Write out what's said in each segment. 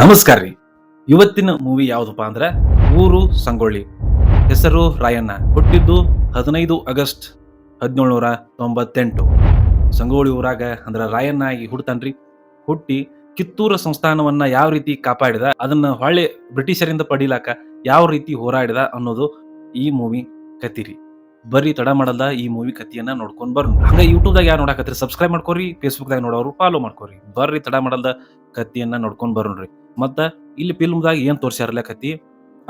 ನಮಸ್ಕಾರ ರೀ. ಇವತ್ತಿನ ಮೂವಿ ಯಾವ್ದಪ್ಪ ಅಂದ್ರೆ ಊರು ಸಂಗೊಳ್ಳಿ. ಹೆಸರು ರಾಯಣ್ಣ. ಹುಟ್ಟಿದ್ದು 15 ಆಗಸ್ಟ್ 1798. ಸಂಗೊಳ್ಳಿ ಊರಾಗ ಅಂದ್ರ ರಾಯಣ್ಣ ಆಗಿ ಹುಡ್ತಾನ್ರಿ. ಹುಟ್ಟಿ ಕಿತ್ತೂರು ಸಂಸ್ಥಾನವನ್ನ ಯಾವ ರೀತಿ ಕಾಪಾಡಿದ, ಅದನ್ನ ಹೊಳ್ಳಿ ಬ್ರಿಟಿಷರಿಂದ ಪಡಿಲಾಕ ಯಾವ ರೀತಿ ಹೋರಾಡಿದ ಅನ್ನೋದು ಈ ಮೂವಿ ಕತಿರಿ. ಬರ್ರಿ ತಡ ಮಾಡಲ್ಲ ಈ ಮೂವಿ ಕತಿಯನ್ನ ನೋಡ್ಕೊಂಡ್ ಬರ್ರಿ. ಹಂಗ ಯೂಟ್ಯೂಬ್ದಾಗ ಯಾರು ನೋಡಾಕತ್ರಿ ಸಬ್ಸ್ಕ್ರೈಬ್ ಮಾಡ್ಕೋರಿ, ಫೇಸ್ಬುಕ್ದಾಗ ನೋಡೋರು ಫಾಲೋ ಮಾಡ್ಕೋರಿ. ಬರ್ರಿ ತಡ ಮಾಡಲ್ದ ಕತಿಯನ್ನ ನೋಡ್ಕೊಂಡ್ ಬರೋಣ್ರಿ. ಮತ್ತ ಇಲ್ಲಿ ಫಿಲ್ಮ್ದಾಗ ಏನ್ ತೋರ್ಸ್ಯಾರಲ್ಲ ಕತಿ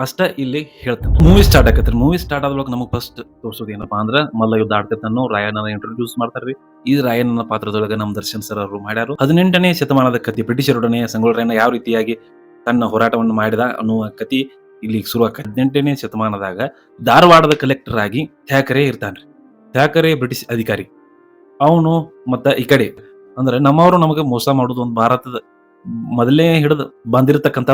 ಅಷ್ಟ ಇಲ್ಲಿ ಹೇಳ್ತೇನೆ. ಮೂವಿ ಸ್ಟಾರ್ಟ್ ಆಕತ್ರಿ. ಮೂವಿ ಸ್ಟಾರ್ಟ್ ಆದ್ವಾಗ ನಮಗ್ ಫಸ್ಟ್ ತೋರ್ಸೋದು ಏನಪ್ಪಾ ಅಂದ್ರ ಮಲ್ಲ ಯುದ್ಧ ಆಡ್ತಿರ್ತಾನು. ರಾಯಣ್ಣನ ಇಂಟ್ರೊಡ್ಯೂಸ್ ಮಾಡ್ತಾರ್ರಿ. ಈ ರಾಯಣ್ಣನ ಪಾತ್ರದೊಳಗ ನಮ್ ದರ್ಶನ್ ಸರ್ ಅವರು ಮಾಡ್ಯಾರು. 18ನೇ ಶತಮಾನದ ಕತಿ. ಬ್ರಿಟಿಷರೊಡನೆ ಸಂಗೊಳ್ಳಿ ರಾಯಣ್ಣ ಯಾವ ರೀತಿಯಾಗಿ ತನ್ನ ಹೋರಾಟವನ್ನು ಮಾಡಿದ ಅನ್ನುವ ಕತಿ ಇಲ್ಲಿ ಶುರು ಆಕ. 18ನೇ ಶತಮಾನದಾಗ ಧಾರವಾಡದ ಕಲೆಕ್ಟರ್ ಆಗಿ ಥ್ಯಾಕರೆ ಇರ್ತಾನ್ರಿ. ಥ್ಯಾಕರೆ ಬ್ರಿಟಿಷ್ ಅಧಿಕಾರಿ. ಅವನು ಮತ್ತ ಈ ಕಡೆ ಅಂದ್ರೆ ನಮ್ಮವರು ನಮಗೆ ಮೋಸ ಮಾಡುದು ಒಂದು ಭಾರತದ ಮೊದಲೇ ಹಿಡಿದು ಬಂದಿರತಕ್ಕಂತ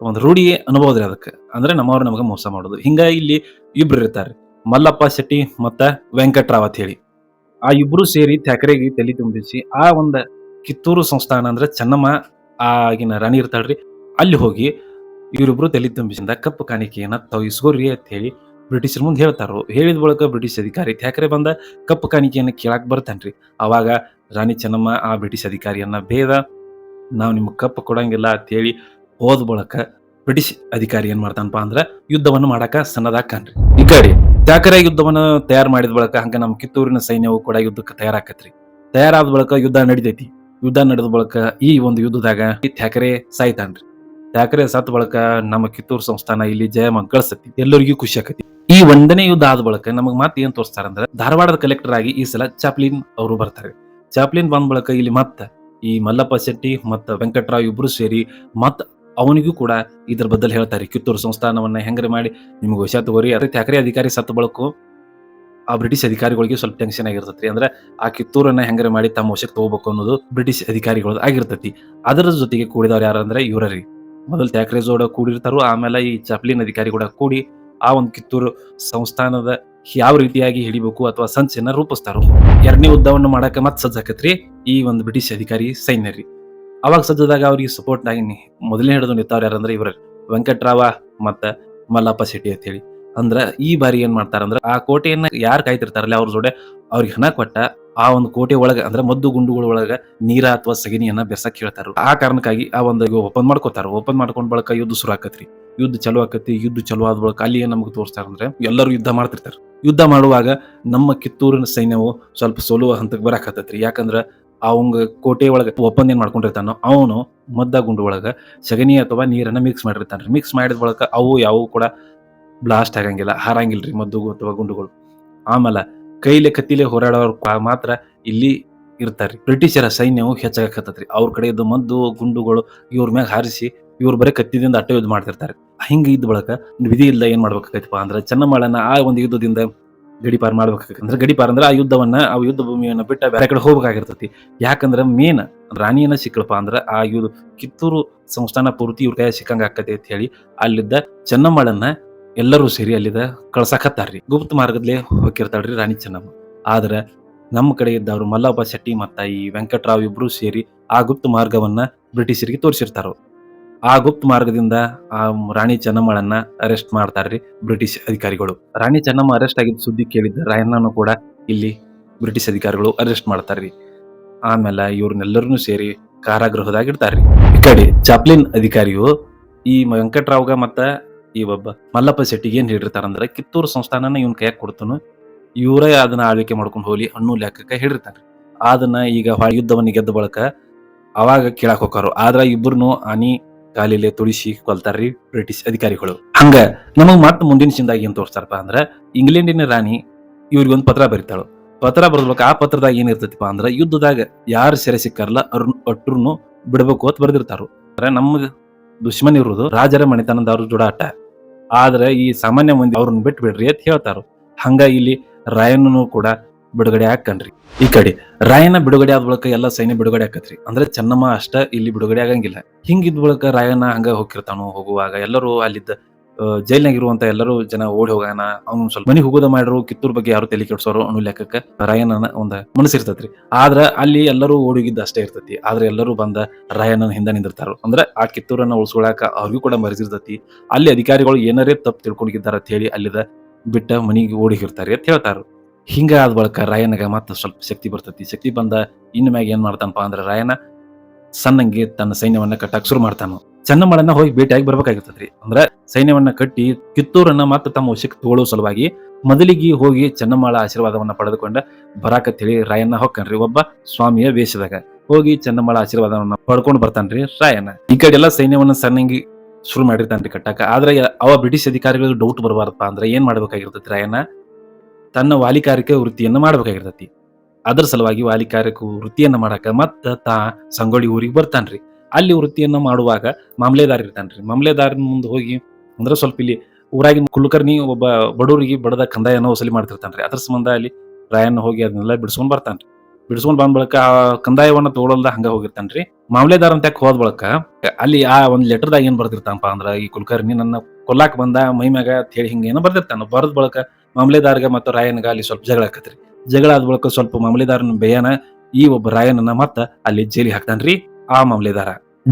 ಒಂದು ರೂಢಿ ಅನ್ಬೋದ್ರಿ. ಅದಕ್ಕೆ ಅಂದ್ರೆ ನಮ್ಮವ್ರು ನಮಗೆ ಮೋಸ ಮಾಡುದು. ಹಿಂಗ ಇಲ್ಲಿ ಇಬ್ರು ಇರ್ತಾರೆ, ಮಲ್ಲಪ್ಪ ಶೆಟ್ಟಿ ಮತ್ತ ವೆಂಕಟ್ರಾವ್ ಅಂತ ಹೇಳಿ. ಆ ಇಬ್ರು ಸೇರಿ ಥ್ಯಾಕರೆಗೆ ತಲೆ ತುಂಬಿಸಿ ಆ ಒಂದ ಕಿತ್ತೂರು ಸಂಸ್ಥಾನ ಅಂದ್ರೆ ಚೆನ್ನಮ್ಮ ಆಗಿನ ರಾಣಿ ಇರ್ತಾಳ್ರಿ, ಅಲ್ಲಿ ಹೋಗಿ ಇವರಿಬ್ರು ತಲೆ ತುಂಬಿಸಿಂದ ಕಪ್ಪು ಕಾಣಿಕೆಯನ್ನ ತಾವು ಇಸ್ಕೋರಿ ಅಂತ ಹೇಳಿ ಬ್ರಿಟಿಷರ್ ಮುಂದೆ ಹೇಳ್ತಾರೋ. ಹೇಳಿದ ಬಳಿಕ ಬ್ರಿಟಿಷ್ ಅಧಿಕಾರಿ ಥ್ಯಾಕರೆ ಬಂದ ಕಪ್ಪು ಕಾಣಿಕೆಯನ್ನ ಕೇಳಾಕ್ ಬರ್ತಾನ್ರಿ. ಅವಾಗ ರಾಣಿ ಚೆನ್ನಮ್ಮ ಆ ಬ್ರಿಟಿಷ್ ಅಧಿಕಾರಿಯನ್ನ ಭೇದ, ನಾವು ನಿಮ್ಗೆ ಕಪ್ಪು ಕೊಡಂಗಿಲ್ಲ ಅಂತ ಹೇಳಿ ಹೋದ ಬಳಕ ಬ್ರಿಟಿಷ್ ಅಧಿಕಾರಿ ಏನ್ ಮಾಡ್ತಾನಪ್ಪ ಅಂದ್ರ ಯುದ್ಧವನ್ನು ಮಾಡಾಕ ಸನ್ನದಾಕನ್ರಿ. ಈ ಕಡೆ ಥ್ಯಾಕರೆ ಯುದ್ಧವನ್ನ ತಯಾರು ಮಾಡಿದ ಬಳಕ ಹಂಗ ನಮ್ ಕಿತ್ತೂರಿನ ಸೈನ್ಯವು ಕೂಡ ಯುದ್ಧಕ್ಕೆ ತಯಾರಾಕತ್ರಿ. ತಯಾರಾದ ಬಳಕ ಯುದ್ಧ ನಡಿತೈತಿ. ಯುದ್ಧ ನಡೆದ ಬಳಕ ಈ ಒಂದು ಯುದ್ಧದಾಗ ಥ್ಯಾಕರೆ ಸಾಯ್ತಾನ್ರಿ. ಥ್ಯಾಕರೆ ಸತ್ ಬಳಕ ನಮ್ಮ ಕಿತ್ತೂರು ಸಂಸ್ಥಾನ ಇಲ್ಲಿ ಜಯ ಗಳಿಸತಿ. ಎಲ್ಲರಿಗೂ ಖುಷಿ ಆಕತಿ. ಈ ಒಂದನೇ ಯುದ್ಧ ಆದ ಬಳಕ ನಮಗ್ ಮತ್ತೆ ಏನ್ ತೋರಿಸ್ತಾರಂದ್ರ ಧಾರವಾಡದ ಕಲೆಕ್ಟರ್ ಆಗಿ ಈ ಸಲ ಚಾಪ್ಲಿನ್ ಅವರು ಬರ್ತಾರೆ. ಚಾಪ್ಲಿನ್ ಬಂದ ಬಳಕ ಇಲ್ಲಿ ಮತ್ತ ಈ ಮಲ್ಲಪ್ಪ ಶೆಟ್ಟಿ ಮತ್ತ ವೆಂಕಟ್ರಾವ್ ಇಬ್ರು ಸೇರಿ ಮತ್ ಅವನಿಗೂ ಕೂಡ ಇದ್ರ ಬದಲು ಹೇಳ್ತಾರೆ. ಕಿತ್ತೂರು ಸಂಸ್ಥಾನವನ್ನ ಹೆಂಗ್ರೆ ಮಾಡಿ ನಿಮ್ಗೆ ವಶ ತಗೋರಿ. ಅದೇ ಥ್ಯಾಕರೆ ಅಧಿಕಾರಿ ಸತ್ತ ಬಳಕು ಆ ಬ್ರಿಟಿಷ್ ಅಧಿಕಾರಿಗಳಿಗೆ ಸ್ವಲ್ಪ ಟೆನ್ಷನ್ ಆಗಿರ್ತೈತಿ. ಅಂದ್ರೆ ಆ ಕಿತ್ತೂರನ್ನ ಹೆಂಗ್ರೆ ಮಾಡಿ ತಮ್ಮ ವಶಕ್ಕೆ ತಗೋಬೇಕು ಅನ್ನೋದು ಬ್ರಿಟಿಷ್ ಅಧಿಕಾರಿಗಳು ಆಗಿರ್ತೈತಿ. ಅದರ ಜೊತೆಗೆ ಕೂಡಿದವ್ರು ಯಾರಂದ್ರೆ ಇವರ್ರಿ. ಮೊದಲು ಥ್ಯಾಕರೆ ಜೋಡ ಕೂಡಿರ್ತಾರೋ, ಆಮೇಲೆ ಈ ಚಾಪ್ಲಿನ್ ಅಧಿಕಾರಿ ಕೂಡ ಕೂಡಿ ಆ ಒಂದು ಕಿತ್ತೂರು ಸಂಸ್ಥಾನದ ಯಾವ ರೀತಿಯಾಗಿ ಹಿಡಿಬೇಕು ಅಥವಾ ಸಂಚನ್ನ ರೂಪಿಸ್ತಾರೋ. ಎರಡನೇ ಯುದ್ಧವನ್ನು ಮಾಡಕ್ಕೆ ಮತ್ ಸಜ್ಜಾಕತ್ರಿ ಈ ಒಂದು ಬ್ರಿಟಿಷ್ ಅಧಿಕಾರಿ ಸೈನ್ಯರಿ. ಅವಾಗ ಸಜ್ಜದಾಗ ಅವ್ರಿಗೆ ಸಪೋರ್ಟ್ ಆಗಿ ಮೊದಲನೇ ಹಿಡಿದು ನಿಂತವ್ರು ಯಾರಂದ್ರೆ ಇವ್ರ ವೆಂಕಟ್ರಾವ ಮತ್ತ ಮಲ್ಲಪ್ಪ ಶೆಟ್ಟಿ ಅಂತ ಹೇಳಿ. ಅಂದ್ರ ಈ ಬಾರಿ ಏನ್ ಮಾಡ್ತಾರಂದ್ರ ಆ ಕೋಟೆಯನ್ನ ಯಾರು ಕಾಯ್ತಿರ್ತಾರಲ್ಲ ಅವ್ರ ಜೋಡೆ ಅವ್ರಿಗೆ ಹಣ ಕೊಟ್ಟ ಆ ಒಂದು ಕೋಟೆ ಒಳಗ ಅಂದ್ರೆ ಮದ್ದು ಗುಂಡುಗಳ ಒಳಗ ನೀರ ಅಥವಾ ಸಗಣಿಯನ್ನ ಬೆರ್ಸಕ್ ಹೇಳ್ತಾರ. ಆ ಕಾರಣಕ್ಕಾಗಿ ಆ ಒಂದು ಓಪನ್ ಮಾಡ್ಕೋತಾರ. ಓಪನ್ ಮಾಡ್ಕೊಂಡ್ ಬಳಕ ಯುದ್ಧ ಶುರು ಆಕತ್ರಿ. ಯುದ್ಧ ಚಲೋ ಆಕತಿ. ಯುದ್ಧ ಚಲೋ ಆದ ಬಳಕ ಅಲ್ಲಿ ಏನ್ ನಮಗೆ ತೋರಿಸ್ತಾರ ಅಂದ್ರೆ ಎಲ್ಲರೂ ಯುದ್ಧ ಮಾಡ್ತಿರ್ತಾರ. ಯುದ್ಧ ಮಾಡುವಾಗ ನಮ್ಮ ಕಿತ್ತೂರಿನ ಸೈನ್ಯವು ಸ್ವಲ್ಪ ಸೋಲುವ ಹಂತಕ್ಕೆ ಬರಾಕತ್ತೈತ್ರಿ. ಯಾಕಂದ್ರ ಅವಂಗ ಕೋಟೆ ಒಳಗ ಓಪನ್ ಏನ್ ಮಾಡ್ಕೊಂಡಿರ್ತಾನೋ ಅವನು ಮದ್ದ ಗುಂಡು ಒಳಗ ಸಗಣಿ ಅಥವಾ ನೀರನ್ನ ಮಿಕ್ಸ್ ಮಾಡಿರ್ತಾನ್ರಿ. ಮಿಕ್ಸ್ ಮಾಡಿದ ಬಳಕ ಅವು ಯಾವು ಕೂಡ ಬ್ಲಾಸ್ಟ್ ಆಗಂಗಿಲ್ಲ, ಹಾರಂಗಿಲ್ರಿ ಮದ್ದು ಅಥವಾ ಗುಂಡುಗಳು. ಆಮೇಲೆ ಕೈಲೆ ಕತ್ತಿಲೆ ಹೋರಾಡೋರು ಮಾತ್ರ ಇಲ್ಲಿ ಇರ್ತಾರ್ರಿ. ಬ್ರಿಟಿಷರ ಸೈನ್ಯವು ಹೆಚ್ಚಾಗತ್ತತ್ರಿ. ಅವ್ರ ಕಡೆ ಇದ್ದ ಮದ್ದು ಗುಂಡುಗಳು ಇವ್ರ ಮ್ಯಾಗ ಹಾರಿಸಿ ಇವ್ರ ಬರೀ ಕತ್ತಿದಿಂದ ಅಟ್ಟ ಯುದ್ಧ ಮಾಡ್ತಿರ್ತಾರೆ. ಹಿಂಗ ಇದ್ದ ಬಳಕ ವಿಧಿ ಇಲ್ಲ ಏನ್ ಮಾಡ್ಬೇಕಾಗೈತಪ್ಪ ಅಂದ್ರೆ ಚೆನ್ನಮ್ಮಳನ್ನ ಆ ಒಂದು ಯುದ್ಧದಿಂದ ಗಡಿಪಾರ್ ಮಾಡ್ಬೇಕಾಗಂದ್ರೆ ಗಡಿಪಾರ್ ಅಂದ್ರೆ ಆ ಯುದ್ಧ ಭೂಮಿಯನ್ನ ಬಿಟ್ಟ ಬೇರೆ ಕಡೆ ಹೋಗ್ಬೇಕಾಗಿರ್ತೈತಿ. ಯಾಕಂದ್ರೆ ಮೇನ್ ರಾಣಿಯನ್ನ ಸಿಕ್ಕಳಪ್ಪ ಅಂದ್ರ ಆ ಯುದ್ಧ ಕಿತ್ತೂರು ಸಂಸ್ಥಾನ ಪೂರ್ತಿ ಇವ್ರ ಕೈ ಸಿಕ್ಕಂಗ ಆಕತಿ ಅಂತ ಹೇಳಿ ಅಲ್ಲಿದ್ದ ಚೆನ್ನಮ್ಮಳನ್ನ ಎಲ್ಲರೂ ಸೇರಿ ಅಲ್ಲಿದ ಕಳ್ಸಾಕತ್ತಾರ್ರಿ. ಗುಪ್ತ ಮಾರ್ಗದಲ್ಲೇ ಹೋಗಿರ್ತಾಳ್ರಿ ರಾಣಿ ಚೆನ್ನಮ್ಮ. ಆದ್ರ ನಮ್ಮ ಕಡೆ ಇದ್ದವ್ರು ಮಲ್ಲಪ್ಪ ಶೆಟ್ಟಿ ಮತ್ತ ಈ ವೆಂಕಟ್ರಾವ್ ಇಬ್ರು ಸೇರಿ ಆ ಗುಪ್ತ ಮಾರ್ಗವನ್ನ ಬ್ರಿಟಿಷರಿಗೆ ತೋರಿಸಿರ್ತಾರ. ಆ ಗುಪ್ತ ಮಾರ್ಗದಿಂದ ಆ ರಾಣಿ ಚೆನ್ನಮ್ಮಳನ್ನ ಅರೆಸ್ಟ್ ಮಾಡ್ತಾರ್ರಿ ಬ್ರಿಟಿಷ್ ಅಧಿಕಾರಿಗಳು. ರಾಣಿ ಚೆನ್ನಮ್ಮ ಅರೆಸ್ಟ್ ಆಗಿದ್ದ ಸುದ್ದಿ ಕೇಳಿದ್ದ ರಾಯಣ್ಣನು ಕೂಡ ಇಲ್ಲಿ ಬ್ರಿಟಿಷ್ ಅಧಿಕಾರಿಗಳು ಅರೆಸ್ಟ್ ಮಾಡ್ತಾರ್ರಿ. ಆಮೇಲೆ ಇವ್ರನ್ನೆಲ್ಲರನ್ನು ಸೇರಿ ಕಾರಾಗೃಹದಾಗ ಇಡ್ತಾರ್ರಿ. ಈ ಕಡೆ ಚಾಪ್ಲಿನ್ ಅಧಿಕಾರಿಯು ಈ ವೆಂಕಟ್ರಾವ್ಗ ಮತ್ತ ಈ ಒಬ್ಬ ಮಲ್ಲಪ್ಪ ಶೆಟ್ಟಿಗೆ ಏನ್ ಹೇಳಿರ್ತಾರಂದ್ರ ಕಿತ್ತೂರು ಸಂಸ್ಥಾನನ ಇವನ್ ಕೈಯಾಗ ಕೊಡ್ತಾನು, ಇವರೇ ಅದನ್ನ ಆಳ್ವಿಕೆ ಮಾಡ್ಕೊಂಡು ಹೋಗ್ಲಿ ಅನ್ನೋ ಲೆಕ್ಕಕ್ಕೆ ಹೇಳಿರ್ತಾರ. ಅದನ್ನ ಈಗ ಯುದ್ಧವನ್ನ ಗೆದ್ದ ಬಳಕ ಅವಾಗ ಕೇಳಾಕ್ ಹೋಗಾರು. ಆದ್ರ ಇಬ್ರುನು ಆನಿ ಕಾಲಿಲೆ ತುಳಿಸಿ ಕೊಲ್ತಾರ್ರಿ ಬ್ರಿಟಿಷ್ ಅಧಿಕಾರಿಗಳು. ಹಂಗ ನಮಗ್ ಮತ್ ಮುಂದಿನ ಸಿಂದಾಗ ಏನ್ ತೋರಿಸ್ತಾರಪ್ಪ ಅಂದ್ರ ಇಂಗ್ಲೆಂಡಿನ ರಾಣಿ ಇವ್ರಿಗೊಂದು ಪತ್ರ ಬರೀತಾಳು. ಪತ್ರ ಬರ್ಬೇಕು. ಆ ಪತ್ರದಾಗ ಏನಿರ್ತೈತಿಪ್ಪ ಅಂದ್ರ ಯುದ್ಧದಾಗ ಯಾರು ಸೆರೆ ಸಿಕ್ಕಾರಲ್ಲ ಅಟ್ರುನು ಬಿಡ್ಬೇಕು ಅಂತ ಬರ್ದಿರ್ತಾರು. ನಮ್ಗ ದುಶ್ಮನ್ ಇರುವುದು ರಾಜರ ಮಣಿತನದವ್ರ ಜೋಡಾಟ. ಆದ್ರೆ ಈ ಸಾಮಾನ್ಯ ಮಂದಿ ಅವ್ರನ್ನ ಬಿಟ್ಟು ಬಿಡ್ರಿ ಅಂತ ಹೇಳ್ತಾರ. ಹಂಗ ಇಲ್ಲಿ ರಾಯಣ್ಣನು ಕೂಡ ಬಿಡುಗಡೆ ಹಾಕನ್ರಿ. ಈ ಕಡೆ ರಾಯಣ್ಣ ಬಿಡುಗಡೆ ಆದ ಬಳಕ ಎಲ್ಲ ಸೈನ್ಯ ಬಿಡುಗಡೆ ಆಕತ್ರಿ. ಅಂದ್ರೆ ಚೆನ್ನಮ್ಮ ಅಷ್ಟ ಇಲ್ಲಿ ಬಿಡುಗಡೆ ಆಗಂಗಿಲ್ಲ. ಹಿಂಗಿದ್ ಬಳಕ ರಾಯಣ್ಣ ಹಂಗ ಹೋಗಿರ್ತಾನು. ಹೋಗುವಾಗ ಎಲ್ಲರೂ ಅಲ್ಲಿದ್ದ ಜೈಲ್ನಾಗ ಇರುವಂತ ಎಲ್ಲರೂ ಜನ ಓಡಿ ಹೋಗೋಣ, ಅವ್ನು ಸ್ವಲ್ಪ ಮನಿ ಹೋಗೋದ ಮಾಡ್ರು, ಕಿತ್ತೂರ್ ಬಗ್ಗೆ ಯಾರು ತಲೆ ಕೆಡ್ಸೋರು ಅನ್ನೋ ಲೆಕ್ಕಕ್ಕ ರಾಯಣ್ಣನ ಒಂದ್ ಮನಸ್ಸಿರ್ತೈತ್ರಿ. ಆದ್ರ ಅಲ್ಲಿ ಎಲ್ಲರೂ ಓಡೋಗಿದ್ದ ಅಷ್ಟೇ ಇರ್ತೈತಿ. ಆದ್ರೆ ಎಲ್ಲರೂ ಬಂದ ರಾಯಣ್ಣನ ಹಿಂದ ನಿಂದಿರ್ತಾರ. ಅಂದ್ರೆ ಆ ಕಿತ್ತೂರನ್ನ ಉಳಿಸ್ಕೊಳಾಕ ಅವ್ರಿಗೂ ಕೂಡ ಮರ್ಜಿರ್ತೈತಿ. ಅಲ್ಲಿ ಅಧಿಕಾರಿಗಳು ಏನಾರೇ ತಪ್ಪು ತಿಳ್ಕೊಂಡಿದ್ದಾರ ಅಂತ ಹೇಳಿ ಅಲ್ಲಿದ ಬಿಟ್ಟ ಮನಿಗೆ ಓಡಿ ಹೋಗಿರ್ತಾರೆ ಅಂತ ಹೇಳ್ತಾರ. ಹಿಂಗ ಆದ ಬಳಿಕ ರಾಯಣ್ಣಗ ಮತ್ತ ಸ್ವಲ್ಪ ಶಕ್ತಿ ಬರ್ತೈತಿ. ಶಕ್ತಿ ಬಂದ ಇನ್ ಮ್ಯಾಗ ಏನ್ ಮಾಡ್ತಾನಪ್ಪ ಅಂದ್ರೆ ರಾಯಣ್ಣ ಸಣ್ಣಂಗೆ ತನ್ನ ಸೈನ್ಯವನ್ನ ಕಟ್ಟಾಕ್ ಶುರು ಮಾಡ್ತಾನು. ಚನ್ನಮ್ಮಳನ್ನ ಹೋಗಿ ಭೇಟಿಯಾಗಿ ಬರ್ಬೇಕಾಗಿರ್ತೈತ್ರಿ. ಅಂದ್ರ ಸೈನ್ಯವನ್ನ ಕಟ್ಟಿ ಕಿತ್ತೂರನ್ನ ಮತ್ತೆ ತಮ್ಮ ವಶಕ್ಕೆ ತಗೊಳ್ಳೋ ಸಲುವಾಗಿ ಮೊದಲಿಗೆ ಹೋಗಿ ಚೆನ್ನಮ್ಮಾಳ ಆಶೀರ್ವಾದವನ್ನ ಪಡೆದುಕೊಂಡ ಬರಾಕತ್ತೇಳಿ ರಾಯಣ್ಣ ಹೊಕ್ಕನ್ರಿ. ಒಬ್ಬ ಸ್ವಾಮಿಯ ವೇಷದಾಗ ಹೋಗಿ ಚೆನ್ನಮ್ಮಾಳ ಆಶೀರ್ವಾದವನ್ನ ಪಡ್ಕೊಂಡು ಬರ್ತಾನ್ರಿ ರಾಯಣ್ಣ. ಈ ಕಡೆ ಎಲ್ಲ ಸೈನ್ಯವನ್ನ ಸಣ್ಣಂಗಿ ಶುರು ಮಾಡಿರ್ತಾನ್ರಿ ಕಟ್ಟಾಕ. ಆದ್ರೆ ಅವ ಬ್ರಿಟಿಷ್ ಅಧಿಕಾರಿಗಳಿಗೆ ಡೌಟ್ ಬರಬಾರದಪ್ಪ ಅಂದ್ರೆ ಏನ್ ಮಾಡ್ಬೇಕಾಗಿರ್ತೈತಿ ರಾಯಣ್ಣ, ತನ್ನ ವಾಲಿಕಾರಿಕೆ ವೃತ್ತಿಯನ್ನ ಮಾಡ್ಬೇಕಾಗಿರ್ತೈತಿ. ಅದ್ರ ಸಲುವಾಗಿ ವಾಲಿಕಾರಿಕ ವೃತ್ತಿಯನ್ನ ಮಾಡಾಕ ಮತ್ತ ತಾ ಸಂಗೊಳ್ಳಿ ಊರಿಗೆ ಬರ್ತಾನ್ರಿ. ಅಲ್ಲಿ ವೃತ್ತಿಯನ್ನ ಮಾಡುವಾಗ ಮಾಮ್ಲೆದಾರ್ ಇರ್ತಾನ್ರಿ. ಮಾಮ್ಲೆದಾರನ ಮುಂದೆ ಹೋಗಿ ಅಂದ್ರೆ ಸ್ವಲ್ಪ ಇಲ್ಲಿ ಊರಾಗಿನ ಕುಲಕರ್ಣಿ ಒಬ್ಬ ಬಡವರಿಗೆ ಬಡದ ಕಂದಾಯನ ವಸೂಲಿ ಮಾಡ್ತಿರ್ತಾನ್ರಿ. ಅದ್ರ ಸಂಬಂಧ ಅಲ್ಲಿ ರಾಯಣ್ಣ ಹೋಗಿ ಅದನ್ನೆಲ್ಲ ಬಿಡಿಸ್ಕೊಂಡ್ ಬರ್ತಾನ್ರಿ. ಬಿಡಿಸ್ಕೊಂಡ್ ಬಂದ ಬಳಿಕ ಆ ಕಂದಾಯವನ್ನ ತಗೊಳಲ್ದ ಹಂಗ ಹೋಗಿರ್ತಾನ್ರಿ. ಮಾಮ್ಲೆದಾರ್ ಅಂತ ಹೋದ ಬಳಿಕ ಅಲ್ಲಿ ಆ ಒಂದ್ ಲೆಟರ್ದಾಗ ಏನ್ ಬರ್ದಿರ್ತಾನಪ್ಪ ಅಂದ್ರ, ಈ ಕುಲಕರ್ಣಿ ನನ್ನ ಕೊಲ್ಲಾಕ್ ಬಂದ ಮೈ ಮ್ಯಾಗ ಅಂತ ಹೇಳಿ ಹಿಂಗ ಏನೋ ಬರ್ದಿರ್ತಾನ. ಬರ್ದ ಬಳಿಕ ಮಾಮ್ಲೆದಾರ್ಗ ಮತ್ತು ರಾಯನ್ಗ ಅಲ್ಲಿ ಸ್ವಲ್ಪ ಜಗಳ ಆಕತ್ರಿ. ಜಗಳ ಆದ ಬಳಿಕ ಸ್ವಲ್ಪ ಮಾಮ್ಲೆದಾರನ ಬೇಯನ ಈ ಒಬ್ಬ ರಾಯನನ್ನ ಮತ್ತ ಅಲ್ಲಿ ಜೈಲಿಗೆ ಹಾಕ್ತಾನ್ರಿ. ಆ ಮಾಮ್ಲೆದಾರ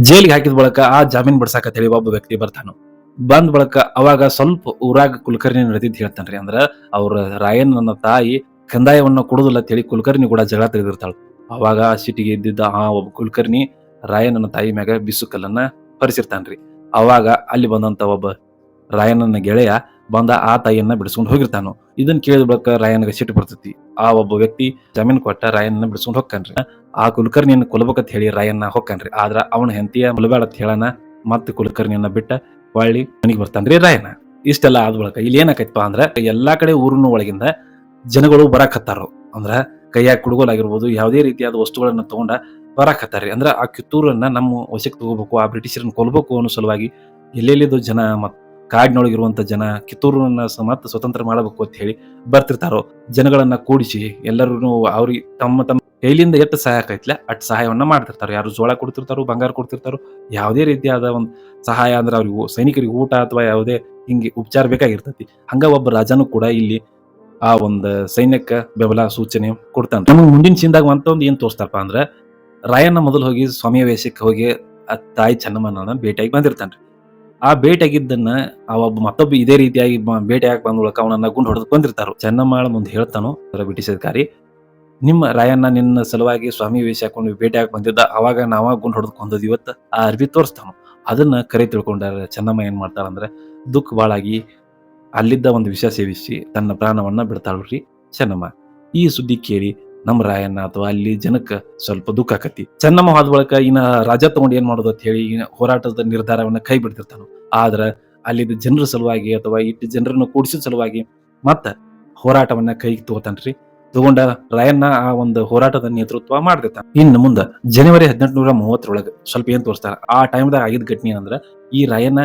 ಜೈಲಿಗೆ ಹಾಕಿದ ಬಳಿಕ ಆ ಜಾಮೀನ್ ಬಿಡ್ಸಾಕತ್ ಹೇಳಿ ಒಬ್ಬ ವ್ಯಕ್ತಿ ಬರ್ತಾನು. ಬಂದ್ ಬಳಿಕ ಅವಾಗ ಸ್ವಲ್ಪ ಊರಾಗ ಕುಲಕರ್ಣಿ ನಡೆದಿದ್ದು ಹೇಳ್ತಾನ್ರಿ. ಅಂದ್ರ ಅವ್ರ ರಾಯಣ್ಣನ ತಾಯಿ ಕಂದಾಯವನ್ನ ಕೊಡುದಿಲ್ಲ ಅಂತ ಹೇಳಿ ಕುಲಕರ್ಣಿ ಕೂಡ ಜಗಳ ತೆಗೆದಿರ್ತಾಳ. ಅವಾಗ ಸಿಟಿಗೆ ಇದ್ದಿದ್ದ ಆ ಒಬ್ಬ ಕುಲಕರ್ಣಿ ರಾಯಣ್ಣನ ತಾಯಿ ಮ್ಯಾಗ ಬಿಸುಕಲ್ಲನ್ನ ಪರಿಸಿರ್ತಾನ್ರಿ. ಅವಾಗ ಅಲ್ಲಿ ಬಂದಂತ ಒಬ್ಬ ರಾಯಣ್ಣನ ಗೆಳೆಯ ಬಂದ ಆ ತಾಯಿಯನ್ನ ಬಿಡಿಸ್ಕೊಂಡು ಹೋಗಿರ್ತಾನು. ಇದನ್ನ ಕೇಳಿದ ಬಳಿಕ ರಾಯನ್ಗೆ ಸಿಟ್ಟು ಬರ್ತೈತಿ. ಆ ಒಬ್ಬ ವ್ಯಕ್ತಿ ಜಾಮೀನ್ ಕೊಟ್ಟ ರಾಯನ್ನ ಬಿಡಿಸ್ಕೊಂಡು ಹೊಕ್ಕನ್ರಿ. ಆ ಕುಲಕರ್ಣಿಯನ್ನ ಕೊಲ್ಬೇಕಂತ ಹೇಳಿ ರಾಯಣ್ಣ ಹೊಕ್ಕನ್ರಿ. ಆದ್ರ ಅವನ ಹೆಂಡತಿಯ ಮುಲಬೇಡ ಅಂತ ಹೇಳನ ಮತ್ತ ಕುಲಕರ್ಣಿಯನ್ನ ಬಿಟ್ಟ ಹೊಳ್ಳಿ ಮನಿಗೆ ಬರ್ತಾನ್ರಿ ರಾಯಣ್ಣ. ಇಷ್ಟೆಲ್ಲ ಆದ ಬಳಿಕ ಇಲ್ಲಿ ಏನಾಕೈತಪ್ಪ ಅಂದ್ರ ಎಲ್ಲಾ ಕಡೆ ಊರಿನ ಒಳಗಿಂದ ಜನಗಳು ಬರಾಕತ್ತಾರು. ಅಂದ್ರ ಕೈಯಾಗ ಕುಡುಗೋಲಾಗಿರ್ಬೋದು ಯಾವುದೇ ರೀತಿಯಾದ ವಸ್ತುಗಳನ್ನ ತಗೊಂಡ ಬರಾಕತ್ತಾರ್ರಿ. ಅಂದ್ರ ಆ ಕಿತ್ತೂರನ್ನ ನಮ್ಮ ವಶಕ್ಕೆ ತಗೋಬೇಕು, ಆ ಬ್ರಿಟಿಷರನ್ನ ಕೊಲ್ಬೇಕು ಅನ್ನೋ ಸಲುವಾಗಿ ಎಲ್ಲೆಲ್ಲಿದ್ದು ಜನ ಮತ್ ಕಾಡಿನೊಳಗಿರುವಂತ ಜನ ಕಿತ್ತೂರನ್ನ ಮತ್ತೆ ಸ್ವತಂತ್ರ ಮಾಡಬೇಕು ಅಂತ ಹೇಳಿ ಬರ್ತಿರ್ತಾರೋ. ಜನಗಳನ್ನ ಕೂಡಿಸಿ ಎಲ್ಲರೂ ಅವ್ರಿಗೆ ತಮ್ಮ ತಮ್ಮ ಕೈಲಿಂದ ಎಷ್ಟು ಸಹಾಯ ಆಕೈತ್ಲ ಅಟ್ ಸಹಾಯವನ್ನ ಮಾಡ್ತಿರ್ತಾರೋ. ಯಾರು ಜೋಳ ಕೊಡ್ತಿರ್ತಾರೋ, ಬಂಗಾರ ಕೊಡ್ತಿರ್ತಾರೋ, ಯಾವುದೇ ರೀತಿಯಾದ ಒಂದು ಸಹಾಯ ಅಂದ್ರೆ ಅವ್ರಿಗೆ ಸೈನಿಕರಿಗೆ ಊಟ ಅಥವಾ ಯಾವುದೇ ಹಿಂಗೆ ಉಪಚಾರ ಬೇಕಾಗಿರ್ತೈತಿ. ಹಂಗ ಒಬ್ಬ ರಾಜನು ಕೂಡ ಇಲ್ಲಿ ಆ ಒಂದು ಸೈನ್ಯಕ್ಕ ಬೆಂಬಲ ಸೂಚನೆ ಕೊಡ್ತಾನ. ನಮಗೆ ಮುಂದಿನ ಸೀನ್ದಾಗ ಮತ್ತೊಂದು ಏನ್ ತೋರಿಸ್ತಾರಪ್ಪ ಅಂದ್ರ, ರಾಯಣ್ಣ ಮೊದಲು ಹೋಗಿ ಸ್ವಾಮಿಯ ವೇಷಕ್ಕೆ ಹೋಗಿ ಆ ತಾಯಿ ಚೆನ್ನಮ್ಮನ ಭೇಟಿಯಾಗಿ ಬಂದಿರ್ತಾನ್ರಿ. ಆ ಭೇಟಿಯಾಗಿದ್ದನ್ನ ಆ ಒಬ್ಬ ಮತ್ತೊಬ್ಬ ಇದೇ ರೀತಿಯಾಗಿ ಭೇಟಿಯಾಗಿ ಬಂದ ಬಳಿಕ ಅವನನ್ನ ಗುಂಡು ಹೊಡೆದು ಬಂದಿರ್ತಾರು. ಚೆನ್ನಮ್ಮಾಳ ಮುಂದೆ ಹೇಳ್ತಾನು ಬ್ರಿಟಿಷ್ ಅಧಿಕಾರಿ, ನಿಮ್ಮ ರಾಯಣ್ಣ ನಿನ್ನ ಸಲುವಾಗಿ ಸ್ವಾಮಿ ವೇಷ ಹಾಕೊಂಡು ಭೇಟಿಯಾಗಿ ಬಂದಿದ್ದ, ಅವಾಗ ನಾವ ಗುಂಡು ಹೊಡೆದು ಕೊಂದದ್ ಇವತ್ತು ಆ ಅರ್ಬಿ ತೋರಿಸ್ತಾನು. ಅದನ್ನ ಕರೆ ತಿಳ್ಕೊಂಡಾರ ಚೆನ್ನಮ್ಮ ಏನ್ ಮಾಡ್ತಾಳಂದ್ರೆ ದುಃಖ ಬಾಳಾಗಿ ಅಲ್ಲಿದ್ದ ಒಂದು ವಿಷ ಸೇವಿಸಿ ತನ್ನ ಪ್ರಾಣವನ್ನ ಬಿಡ್ತಾಳ್ರಿ ಚೆನ್ನಮ್ಮ. ಈ ಸುದ್ದಿ ಕೇಳಿ ನಮ್ಮ ರಾಯಣ್ಣ ಅಥವಾ ಅಲ್ಲಿ ಜನಕ್ಕ ಸ್ವಲ್ಪ ದುಃಖ ಆಕತಿ. ಚೆನ್ನಮ್ಮ ಹೋದ ಬಳಿಕ ಇನ್ನ ರಾಜ ತಗೊಂಡು ಏನ್ ಮಾಡೋದು ಅಂತ ಹೇಳಿ ಹೋರಾಟದ ನಿರ್ಧಾರವನ್ನ ಕೈ ಬಿಡ್ತಿರ್ತಾನು. ಆದ್ರ ಅಲ್ಲಿದ್ದ ಜನರ ಸಲುವಾಗಿ ಅಥವಾ ಇಟ್ಟು ಜನರನ್ನು ಕೂಡಿಸಿದ ಸಲುವಾಗಿ ಮತ್ತ ಹೋರಾಟವನ್ನ ಕೈಗೆ ತಗೋತಾನ್ರಿ. ತಗೊಂಡ ರಾಯಣ್ಣ ಆ ಒಂದು ಹೋರಾಟದ ನೇತೃತ್ವ ಮಾಡ್ತಿರ್ತಾನ. ಇನ್ನು ಮುಂದ ಜನವರಿ 1830 ಸ್ವಲ್ಪ ಏನ್ ತೋರಿಸ್ತಾರ, ಆ ಟೈಮ್ದಾಗ ಆಗಿದ್ದ ಘಟನೆ ಅಂದ್ರ ಈ ರಾಯಣ್ಣ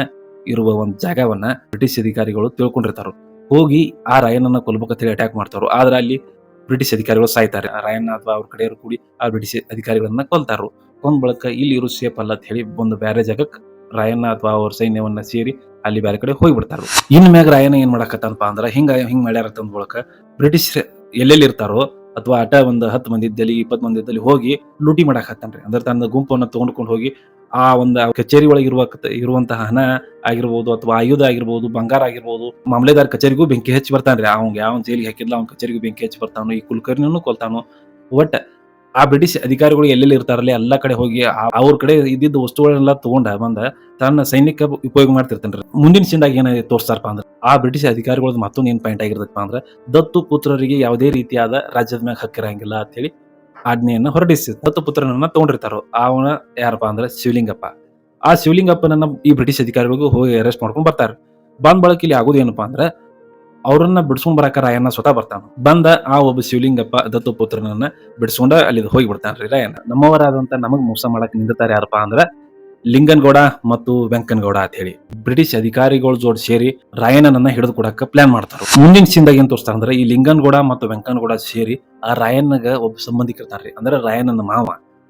ಇರುವ ಒಂದು ಜಾಗವನ್ನ ಬ್ರಿಟಿಷ್ ಅಧಿಕಾರಿಗಳು ತಿಳ್ಕೊಂಡಿರ್ತಾರ. ಹೋಗಿ ಆ ರಾಯಣ್ಣನ ಕೊಲ್ಬೇಕಂತ ಹೇಳಿ ಅಟ್ಯಾಕ್ ಮಾಡ್ತಾರೋ. ಆದ್ರ ಅಲ್ಲಿ ಬ್ರಿಟಿಷ್ ಅಧಿಕಾರಿಗಳು ಸಾಯ್ತಾರೆ. ರಾಯಣ್ಣ ಅಥವಾ ಅವ್ರ ಕಡೆಯವರು ಕೂಡಿ ಆ ಬ್ರಿಟಿಷ್ ಅಧಿಕಾರಿಗಳನ್ನ ಕೊಲ್ತಾರು. ಕೊಂದ್ ಬಳಕ ಇಲ್ಲಿ ಇರೋ ಸೇಫ್ ಅಲ್ಲ ಅಂತ ಹೇಳಿ ಒಂದು ಬೇರೆ ಜಾಗಕ್ಕೆ ರಾಯಣ್ಣ ಅಥವಾ ಅವ್ರ ಸೈನ್ಯವನ್ನ ಸೇರಿ ಅಲ್ಲಿ ಬೇರೆ ಕಡೆ ಹೋಗ್ಬಿಡ್ತಾರ. ಇನ್ ಮ್ಯಾಗ ರಾಯಣ್ಣ ಏನ್ ಮಾಡಕತ್ತನಪ್ಪ ಅಂದ್ರ ಹಿಂಗ್ ಮಾಡ್ಯಾರ ತಂದ್ ಬಳಕ ಬ್ರಿಟಿಷ್ ಎಲ್ಲೆಲ್ಲಿ ಇರ್ತಾರೋ ಅಥವಾ ಅಟ ಒಂದು 10 ಮಂದಿ ಇದ್ದಲ್ಲಿ 20 ಮಂದಿ ಇದ್ದಲ್ಲಿ ಹೋಗಿ ಲೂಟಿ ಮಾಡಕ್ ಹತ್ತಾನ್ರಿ. ಅಂದ್ರೆ ತನ್ನ ಗುಂಪನ್ನ ತಗೊಂಡ್ಕೊಂಡು ಹೋಗಿ ಆ ಒಂದು ಕಚೇರಿ ಒಳಗೆ ಇರುವಂತಹ ಹಣ ಆಗಿರ್ಬೋದು ಅಥವಾ ಆಯುಧ ಆಗಿರ್ಬೋದು, ಬಂಗಾರ ಆಗಿರ್ಬೋದು, ಮಾಮಲೆದಾರ್ ಕಚೇರಿಗೂ ಬೆಂಕಿ ಹಚ್ಚಿ ಬರ್ತಾನ್ರಿ. ಅವ್ನ್ ಯಾವ ಜೈಲಿಗೆ ಹಾಕಿದ್ಲ ಅವ್ನ ಕಚೇರಿಗೂ ಬೆಂಕಿ ಹಚ್ಚಿ ಬರ್ತಾನು. ಈ ಕುಲಕರ್ಣಿನೂ ಕೊಲ್ತಾನು. ಒಟ್ಟ ಆ ಬ್ರಿಟಿಷ್ ಅಧಿಕಾರಿಗಳು ಎಲ್ಲೆಲ್ಲಿ ಇರ್ತಾರಲ್ಲ ಎಲ್ಲಾ ಕಡೆ ಹೋಗಿ ಅವ್ರ ಕಡೆ ಇದ್ದಿದ್ದ ವಸ್ತುಗಳನ್ನೆಲ್ಲ ತಗೊಂಡ ಬಂದ ತನ್ನ ಸೈನ್ಯಕ್ಕೆ ಉಪಯೋಗ ಮಾಡ್ತಿರ್ತಾನ್ರಿ. ಮುಂದಿನ ಸಿಂದಾಗ ಏನ ತೋರಿಸ್ತಾರಪ್ಪ ಅಂದ್ರೆ ಆ ಬ್ರಿಟಿಷ್ ಅಧಿಕಾರಿಗಳದ್ದು ಮತ್ತೊಂದು ಏನ್ ಪಾಯಿಂಟ್ ಆಗಿರ್ತಪ್ಪ ಅಂದ್ರೆ ದತ್ತು ಪುತ್ರರಿಗೆ ಯಾವುದೇ ರೀತಿಯಾದ ರಾಜ್ಯದ ಮ್ಯಾಗ ಹಕ್ಕಿರಂಗಿಲ್ಲ ಅಂತ ಹೇಳಿ ಆಜ್ಞೆಯನ್ನ ಹೊರಡಿಸಿ ದತ್ತು ಪುತ್ರನನ್ನ ತಗೊಂಡಿರ್ತಾರೋ. ಅವನ ಯಾರಪ್ಪ ಅಂದ್ರೆ ಶಿವಲಿಂಗಪ್ಪ. ಆ ಶಿವಲಿಂಗಪ್ಪನನ್ನ ಈ ಬ್ರಿಟಿಷ್ ಅಧಿಕಾರಿಗಳಿಗೂ ಹೋಗಿ ಅರೆಸ್ಟ್ ಮಾಡ್ಕೊಂಡ್ ಬರ್ತಾರ. ಬಂದ್ ಬಳಕ ಇಲ್ಲಿ ಆಗೋದೇನಪ್ಪಾ ಅಂದ್ರೆ ಅವ್ರನ್ನ ಬಿಡ್ಸ್ಕೊಂಡ್ ಬರಾಕ ರಾಯಣ್ಣ ಸ್ವತಃ ಬರ್ತಾನ. ಬಂದ ಆ ಒಬ್ಬ ಶಿವಲಿಂಗಪ್ಪ ದತ್ತು ಪುತ್ರನನ್ನ ಬಿಡಿಸ್ಕೊಂಡ ಅಲ್ಲಿ ಹೋಗಿ ಬಿಡ್ತಾನ್ರಿ ರಾಯಣ್ಣ. ನಮ್ಮವರಾದಂತ ನಮಗ್ ಮೋಸ ಮಾಡಕ್ ನಿಂದಿರ್ತಾರೆ ಯಾರಪ್ಪ ಅಂದ್ರ ಲಿಂಗನಗೌಡ ಮತ್ತು ವೆಂಕನಗೌಡ ಅಂತ ಹೇಳಿ ಬ್ರಿಟಿಷ್ ಅಧಿಕಾರಿಗಳ ಜೋಡ್ ಸೇರಿ ರಾಯಣ್ಣನನ್ನ ಹಿಡಿದು ಕೊಡಕ ಪ್ಲಾನ್ ಮಾಡ್ತಾರ. ಮುಂದಿನ ಸೀನ್ದಾಗ ಏನ್ ತೋರಿಸ್ತಾರ ಅಂದ್ರೆ ಈ ಲಿಂಗನಗೌಡ ಮತ್ತು ವೆಂಕನಗೌಡ ಸೇರಿ ಆ ರಾಯಣ್ಣಗ ಒಬ್ಬ ಸಂಬಂಧಿಕರಿರ್ತಾರ್ರಿ. ಅಂದ್ರೆ ರಾಯಣ್ಣನ ಮಾವ.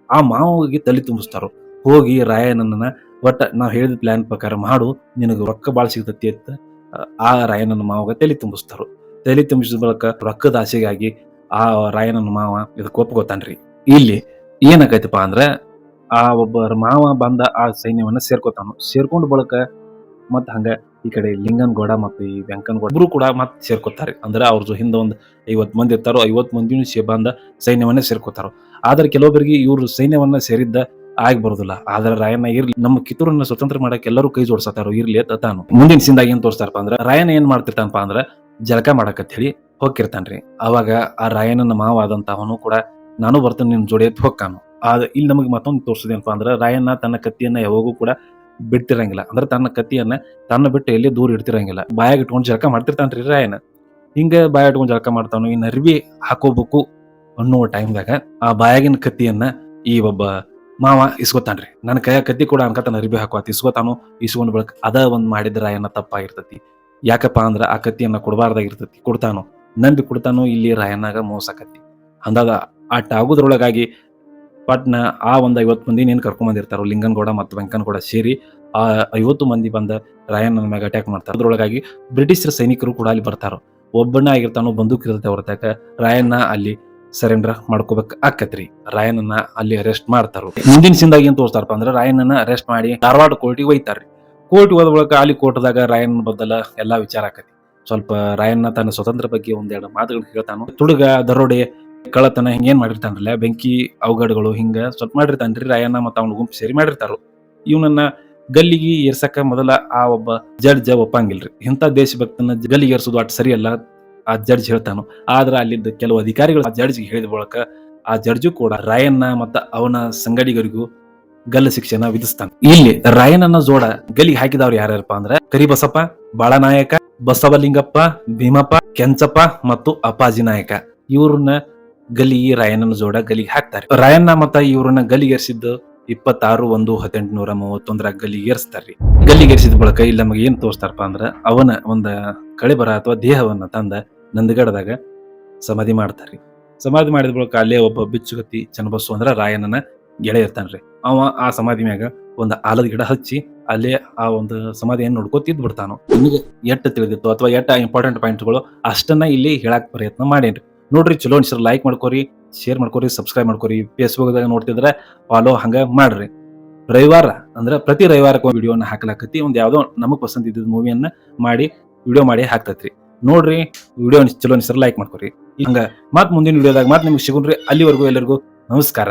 ಆ ಮಾವಿಗೆ ತಲೆ ತುಂಬಿಸ್ತಾರ. ಹೋಗಿ ರಾಯಣ್ಣನ ಒಟ್ಟ ನಾವ್ ಹೇಳಿದ ಪ್ಲಾನ್ ಪ್ರಕಾರ ಮಾಡು, ನಿನಗ ರೊಕ್ಕ ಬಾಳ ಸಿಗ್ತತಿ ಅಂತ ಆ ರಾಯಣ್ಣನ ಮಾವಗ ತಲೆ ತುಂಬಿಸ್ತಾರು. ತಲೆ ತುಂಬಿಸಿದ ಬಳಿಕ ರೊಕ್ಕದ ಆಸೆಗಾಗಿ ಆ ರಾಯಣ್ಣನ ಮಾವ ಇದಕ್ಕೆ ಒಪ್ಕೋತಾನ್ರಿ. ಇಲ್ಲಿ ಏನಾಕೈತಪ್ಪ ಅಂದ್ರ ಆ ಒಬ್ಬ ಮಾವ ಬಂದ ಆ ಸೈನ್ಯವನ್ನ ಸೇರ್ಕೋತಾನು. ಸೇರ್ಕೊಂಡ್ ಬಳಿಕ ಮತ್ ಹಂಗ ಈ ಕಡೆ ಲಿಂಗನಗೌಡ ಮತ್ತು ಈ ವೆಂಕನಗೌಡ ಇಬ್ರು ಕೂಡ ಮತ್ ಸೇರ್ಕೋತಾರೆ. ಅಂದ್ರೆ ಅವ್ರದ್ದು ಹಿಂದ ಒಂದ್ 50 ಮಂದಿ ಇರ್ತಾರೋ, 50 ಮಂದಿನೂ ಬಂದ ಸೈನ್ಯವನ್ನ ಸೇರ್ಕೋತಾರ. ಆದ್ರೆ ಕೆಲವೊಬ್ಬರಿಗೆ ಇವ್ರು ಸೈನ್ಯವನ್ನ ಸೇರಿದ್ದ ಆಗಿ ಬರುದಿಲ್ಲ. ಆದ್ರೆ ರಾಯಣ್ಣ ಇರ್ಲಿ, ನಮ್ಮ ಕಿತ್ತೂರನ್ನ ಸ್ವತಂತ್ರ ಮಾಡಕ್ ಎಲ್ಲರೂ ಕೈ ಜೋಡ್ಸತಾರೋ ಇರ್ಲಿ ಅಂತ ತಾನು ಮುಂದಿನ ಸಿಂದಾಗ ಏನ್ ತೋರಿಸ್ತಾರಪ್ಪ ಅಂದ್ರ ರಾಯಣ್ಣ ಏನ್ ಮಾಡ್ತಿರ್ತಾನಪ್ಪ ಅಂದ್ರ ಜಳಕ ಮಾಡಕತ್ ಹೇಳಿ ಹೋಗಿರ್ತಾನ್ರಿ. ಅವಾಗ ಆ ರಾಯಣ್ಣನ ಮಾವ ಆದಂತ ಅವನು ಕೂಡ ನಾನು ಬರ್ತೇನೆ ನಿಮ್ ಜೋಡಿ ಅಂತ ಹೋಗ್ತಾನು. ಇಲ್ಲಿ ನಮಗೆ ಮತ್ತೊಂದು ತೋರಿಸೋದೇನಪ್ಪ ಅಂದ್ರ ರಾಯಣ್ಣ ತನ್ನ ಕತ್ತಿಯನ್ನ ಯಾವಾಗೂ ಕೂಡ ಬಿಡ್ತಿರಂಗಿಲ್ಲ. ಅಂದ್ರೆ ತನ್ನ ಕತ್ತಿಯನ್ನ ತನ್ನ ಬಿಟ್ಟು ಎಲ್ಲಿ ದೂರ ಇಡ್ತಿರಂಗಿಲ್ಲ. ಬಾಯಾಗ ಇಟ್ಕೊಂಡು ಜಳಕ ಮಾಡ್ತಿರ್ತಾನ್ರಿ ರಾಯಣ್ಣ. ಹಿಂಗ ಬಾಯ ಇಟ್ಕೊಂಡು ಜಳಕ ಮಾಡ್ತಾನು. ಇನ್ನು ಅರ್ಬಿ ಹಾಕೋಬೇಕು ಅನ್ನುವ ಟೈಮ್ದಾಗ ಆ ಬಾಯಾಗಿನ ಕತ್ತಿಯನ್ನ ಈ ಒಬ್ಬ ಮಾವ ಇಸ್ಕೊತಾನ್ರಿ. ನನ್ನ ಕೈಯ ಕತ್ತಿ ಕೂಡ ಅನ್ಕತಾನ ಅರ್ಬಿ ಹಾಕೋತ್ ಇಸ್ಕೊತಾನು. ಇಸ್ಕೊಂಡ್ ಬಳಕ ಅದ ಒಂದ್ ಮಾಡಿದ್ರ ರಾಯಣ್ಣ ತಪ್ಪಾಗಿರ್ತತಿ. ಯಾಕಪ್ಪ ಅಂದ್ರ ಆ ಕತ್ತಿಯನ್ನ ಕೊಡಬಾರ್ದಾಗಿರ್ತತಿ. ಕೊಡ್ತಾನು, ನಂಬಿ ಕೊಡ್ತಾನು. ಇಲ್ಲಿ ರಾಯಣ್ಣಗ ಮೋಸಕತ್ತಿ ಅಂದಾಗ ಆಟ ಆಗುದ್ರೊಳಗಾಗಿ ಪಟ್ನ ಆ ಒಂದ್ 50 ಮಂದಿ ಏನ್ ಕರ್ಕೊಂಡ್ ಬಂದಿರ್ತಾರೋ ಲಿಂಗನಗೌಡ ಮತ್ತು ವೆಂಕನಗೌಡ ಸೇರಿ ಆ 50 ಮಂದಿ ಬಂದ ರಾಯಣ್ಣನ ಮ್ಯಾಗ ಅಟ್ಯಾಕ್ ಮಾಡ್ತಾರೆ. ಅದ್ರೊಳಗಾಗಿ ಬ್ರಿಟಿಷರ ಸೈನಿಕರು ಕೂಡ ಅಲ್ಲಿ ಬರ್ತಾರೋ. ಒಬ್ಬನ ಆಗಿರ್ತಾನೋ, ಬಂದೂಕ್ ಇರುತ್ತೆ ಅವ್ರ ತಕ. ರಾಯಣ್ಣ ಅಲ್ಲಿ ಸರೆಂಡರ್ ಮಾಡ್ಕೋಬೇಕ್ ಆಕತ್ರಿ. ರಾಯಣ್ಣನ ಅಲ್ಲಿ ಅರೆಸ್ಟ್ ಮಾಡ್ತಾರ. ಮುಂದಿನ ಸಿಂದಾಗ ಏನ್ ತೋರಿಸ್ತಾರಪ್ಪ ಅಂದ್ರೆ ರಾಯಣ್ಣನ ಅರೆಸ್ಟ್ ಮಾಡಿ ಧಾರವಾಡ ಕೋರ್ಟಿಗೆ ಒಯ್ತಾರ್ರಿ. ಕೋರ್ಟಿಗೆ ಹೋದ ಬಳಿಕ ಅಲ್ಲಿ ಕೋರ್ಟ್ದಾಗ ರಾಯಣ್ಣನ ಬದಲ ಎಲ್ಲಾ ವಿಚಾರ ಆಕತಿ. ಸ್ವಲ್ಪ ರಾಯಣ್ಣ ತನ್ನ ಸ್ವತಂತ್ರ ಬಗ್ಗೆ ಒಂದೆರಡು ಮಾತುಗಳು ಹೇಳ್ತಾನು. ತುಡುಗ, ದರೋಡೆ, ಕಳ್ಳತನ ಹಿಂಗೇನ್ ಮಾಡಿರ್ತಾನಲ್ಲ, ಬೆಂಕಿ ಅವಘಡಗಳು ಹಿಂಗ ಸ್ವಲ್ಪ ಮಾಡಿರ್ತಾನ್ರಿ. ರಾಯಣ್ಣ ಮತ್ತು ಅವ್ನ ಗುಂಪು ಸೇರಿ ಮಾಡಿರ್ತಾರು. ಇವನನ್ನ ಗಲ್ಲಿಗೆ ಏರ್ಸಕ ಮೊದಲ ಆ ಒಬ್ಬ ಜಡ್ಜ್ ಒಪ್ಪಂಗಿಲ್ರಿ. ಇಂಥ ದೇಶಭಕ್ತನ ಗಲ್ಲಿಗೆ ಏರ್ಸೋದು ಅಟ್ ಸರಿಯಲ್ಲ ಆ ಜಡ್ಜ್ ಹೇಳ್ತಾನು. ಆದ್ರ ಅಲ್ಲಿದ್ದ ಕೆಲವು ಅಧಿಕಾರಿಗಳು ಆ ಜಡ್ಜ್ಗೆ ಹೇಳಿದ ಬಳಿಕ ಆ ಜಡ್ಜು ಕೂಡ ರಾಯಣ್ಣ ಮತ್ತ ಅವನ ಸಂಗಡಿಗರಿಗೂ ಗಲ್ಲ ಶಿಕ್ಷೆನ ವಿಧಿಸ್ತಾನೆ. ಇಲ್ಲಿ ರಾಯಣ್ಣನ ಜೋಡ ಗಲ್ಲಿಗೆ ಹಾಕಿದವ್ರು ಯಾರ್ಯಾರಪ್ಪ ಅಂದ್ರೆ ಕರಿಬಸಪ್ಪ, ಬಾಳನಾಯಕ, ಬಸವಲಿಂಗಪ್ಪ, ಭೀಮಪ್ಪ, ಕೆಂಚಪ್ಪ ಮತ್ತು ಅಪ್ಪಾಜಿ ನಾಯಕ. ಇವ್ರನ್ನ ಗಲ್ಲಿಗೆ ರಾಯಣ್ಣನ ಜೋಡ ಗಲ್ಲಿಗೆ ಹಾಕ್ತಾರೆ. ರಾಯಣ್ಣ ಮತ್ತ ಇವ್ರನ್ನ ಗಲ್ಲಿಗೇರ್ಸಿದ್ದು 26/1/1831 ಗಲ್ಲಿಗೇರಿಸ್ತಾರ್ರಿ. ಗಲ್ಲಿಗೇರಿಸಿದ ಬಳಿಕ ಇಲ್ಲಿ ನಮಗೆ ಏನ್ ತೋರಿಸ್ತಾರಪ್ಪ ಅಂದ್ರ ಅವನ ಒಂದ ಕಳೆಬರ ಅಥವಾ ದೇಹವನ್ನ ತಂದ ನಂದಗಡದಾಗ ಸಮಾಧಿ ಮಾಡ್ತಾರ್ರಿ. ಸಮಾಧಿ ಮಾಡಿದ ಬಳಿಕ ಅಲ್ಲೇ ಒಬ್ಬ ಬಿಚ್ಚುಗತ್ತಿ ಚನ್ನಬಸವ ಅಂದ್ರ ರಾಯಣ್ಣನ ಗೆಳೆಯ ಇರ್ತಾನ್ರಿ. ಅವ ಆ ಸಮಾಧಿ ಮ್ಯಾಗ ಒಂದ್ ಆಲದ ಗಿಡ ಹಚ್ಚಿ ಅಲ್ಲೇ ಆ ಒಂದು ಸಮಾಧಿಯನ್ನು ನೋಡ್ಕೋತಿದ್ ಬಿಡ್ತಾನು. ನಿಮಗೆ ಎಟ್ಟ ತಿಳಿದಿತ್ತು ಅಥವಾ ಎಟ್ಟ ಇಂಪಾರ್ಟೆಂಟ್ ಪಾಯಿಂಟ್ಗಳು ಅಷ್ಟನ್ನ ಇಲ್ಲಿ ಹೇಳಕ್ ಪ್ರಯತ್ನ ಮಾಡೇನ್ರಿ. ನೋಡ್ರಿ, ಚಲೋ ಅನ್ಸಿರ ಲೈಕ್ ಮಾಡ್ಕೋರಿ, ಶೇರ್ ಮಾಡ್ಕೋರಿ, ಸಬ್ಸ್ಕ್ರೈಬ್ ಮಾಡ್ಕೋರಿ. ಫೇಸ್ಬುಕ್ದಾಗ ನೋಡ್ತಿದ್ರೆ ಫಾಲೋ ಹಂಗ ಮಾಡ್ರಿ. ರವಿವಾರ ಅಂದ್ರೆ ಪ್ರತಿ ರವಿವಾರಕ್ಕೆ ವಿಡಿಯೋನ ಹಾಕ್ಲಾಕತಿ. ಒಂದ್ ಯಾವ್ದೋ ನಮಗ್ ಪಸಂದ್ ಇದ್ದಿದ್ ಮೂವಿಯನ್ನ ಮಾಡಿ ವಿಡಿಯೋ ಮಾಡಿ ಹಾಕ್ತೈತ್ರಿ. ನೋಡ್ರಿ, ವಿಡಿಯೋ ಚಲೋ ಅನ್ಸಿರ ಲೈಕ್ ಮಾಡ್ಕೋರಿ. ಹಂಗ ಮತ್ ಮುಂದಿನ ವಿಡಿಯೋದಾಗ ಮತ್ ನಿಮ್ಗೆ ಸಿಗುಣ್ರಿ. ಅಲ್ಲಿವರೆಗೂ ಎಲ್ಲರಿಗೂ ನಮಸ್ಕಾರ.